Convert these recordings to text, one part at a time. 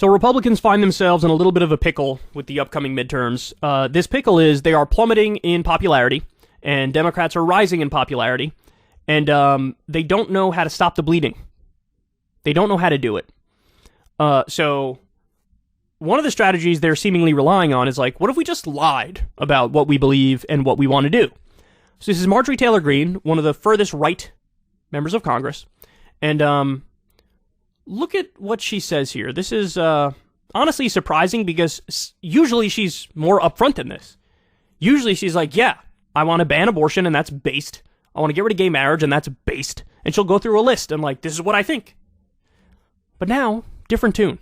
So Republicans find themselves in a little bit of a pickle with the upcoming midterms. This pickle is they are plummeting in popularity, and Democrats are rising in popularity, and they don't know how to stop the bleeding. They don't know how to do it. So one of the strategies they're seemingly relying on is like, what if we just lied about what we believe and what we want to do? So this is Marjorie Taylor Greene, one of the furthest right members of Congress, and look at what she says here. This is honestly surprising because usually she's more upfront than this. Usually she's like, yeah, I want to ban abortion, and that's based. I want to get rid of gay marriage, and that's based. And she'll go through a list and like, this is what I think. But now, different tune.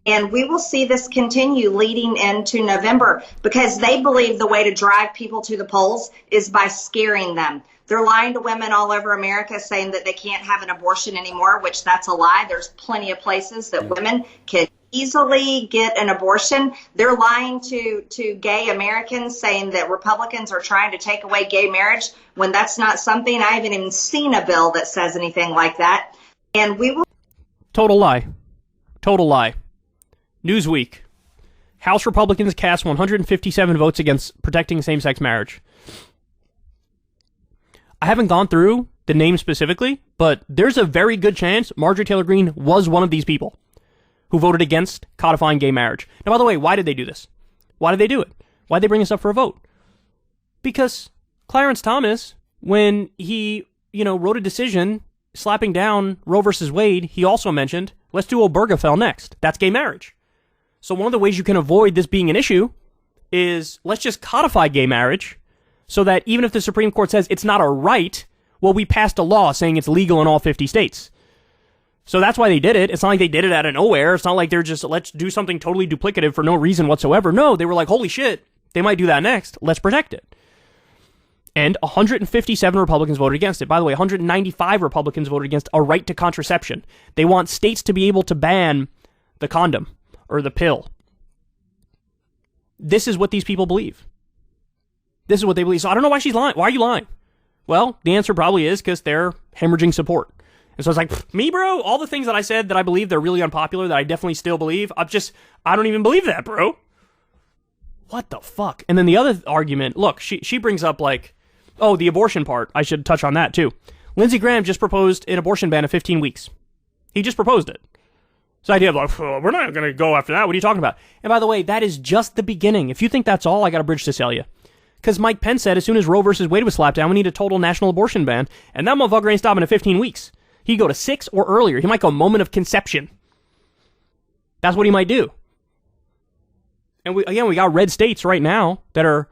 And we will see this continue leading into November because they believe the way to drive people to the polls is by scaring them. They're lying to women all over America saying that they can't have an abortion anymore, which that's a lie. There's plenty of places that women can easily get an abortion. They're lying to gay Americans saying that Republicans are trying to take away gay marriage when that's not something. I haven't even seen a bill that says anything like that. And we will. Total lie. Total lie. Newsweek. House Republicans cast 157 votes against protecting same-sex marriage. I haven't gone through the name specifically, but there's a very good chance Marjorie Taylor Greene was one of these people who voted against codifying gay marriage. Now, by the way, why did they do this? Why did they do it? Why did they bring this up for a vote? Because Clarence Thomas, when he, wrote a decision slapping down Roe versus Wade, he also mentioned, let's do Obergefell next. That's gay marriage. So one of the ways you can avoid this being an issue is let's just codify gay marriage so that even if the Supreme Court says it's not a right, well, we passed a law saying it's legal in all 50 states. So that's why they did it. It's not like they did it out of nowhere. It's not like they're just, let's do something totally duplicative for no reason whatsoever. No, they were like, holy shit, they might do that next. Let's protect it. And 157 Republicans voted against it. By the way, 195 Republicans voted against a right to contraception. They want states to be able to ban the condom or the pill. This is what these people believe. This is what they believe. So I don't know why she's lying. Why are you lying? Well, the answer probably is because they're hemorrhaging support. And so it's like, me, bro? All the things that I said that I believe they're really unpopular, that I definitely still believe, I don't even believe that, bro. What the fuck? And then the other argument, look, she brings up like, oh, the abortion part. I should touch on that too. Lindsey Graham just proposed an abortion ban of 15 weeks. He just proposed it. So the idea of like, oh, we're not going to go after that. What are you talking about? And by the way, that is just the beginning. If you think that's all, I got a bridge to sell you. Because Mike Pence said as soon as Roe versus Wade was slapped down, we need a total national abortion ban. And that motherfucker ain't stopping at 15 weeks. He'd go to 6 or earlier. He might go moment of conception. That's what he might do. And we got red states right now that are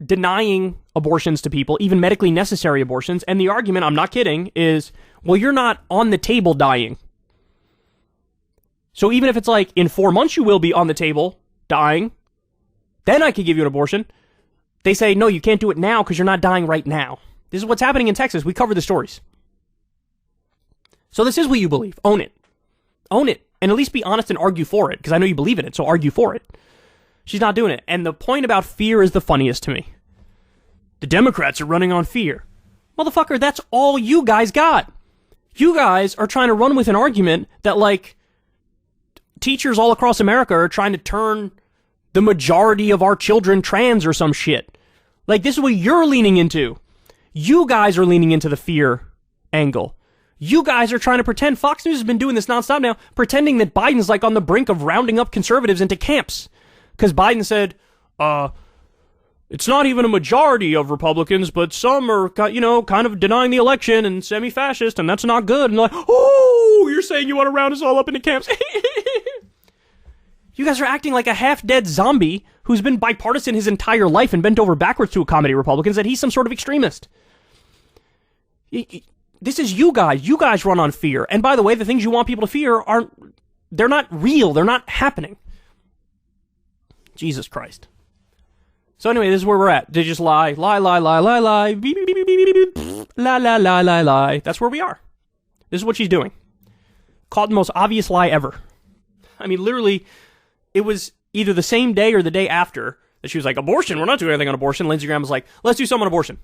denying abortions to people, even medically necessary abortions. And the argument, I'm not kidding, is, well, you're not on the table dying. So even if it's like, in 4 months you will be on the table dying, then I could give you an abortion. They say, no, you can't do it now because you're not dying right now. This is what's happening in Texas. We cover the stories. So this is what you believe. Own it. Own it. And at least be honest and argue for it, because I know you believe in it, so argue for it. She's not doing it. And the point about fear is the funniest to me. The Democrats are running on fear. Motherfucker, that's all you guys got. You guys are trying to run with an argument that, like, teachers all across America are trying to turn the majority of our children trans or some shit. Like, this is what you're leaning into. You guys are leaning into the fear angle. You guys are trying to pretend. Fox News has been doing this nonstop now, pretending that Biden's like on the brink of rounding up conservatives into camps. Because Biden said, it's not even a majority of Republicans, but some are, kind of denying the election and semi-fascist, and that's not good. And like, oh, you're saying you want to round us all up into camps? You guys are acting like a half-dead zombie who's been bipartisan his entire life and bent over backwards to accommodate Republicans, that he's some sort of extremist. This is you guys. You guys run on fear. And by the way, the things you want people to fear they're not real. They're not happening. Jesus Christ. So anyway, this is where we're at. They just lie, lie, lie, lie, lie, lie, beep, beep, beep, beep, beep, beep, lie, lie, lie, lie, lie. That's where we are. This is what she's doing. Caught the most obvious lie ever. I mean, literally, it was either the same day or the day after that she was like, abortion, we're not doing anything on abortion. Lindsey Graham was like, let's do something on abortion.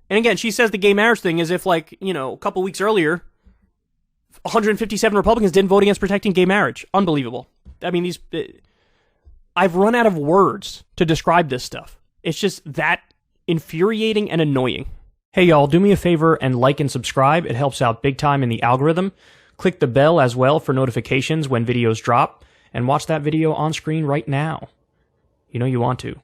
And again, she says the gay marriage thing as if, like, a couple weeks earlier, 157 Republicans didn't vote against protecting gay marriage. Unbelievable. I mean, I've run out of words to describe this stuff. It's just that infuriating and annoying. Hey y'all, do me a favor and like and subscribe. It helps out big time in the algorithm. Click the bell as well for notifications when videos drop, and watch that video on screen right now. You know you want to.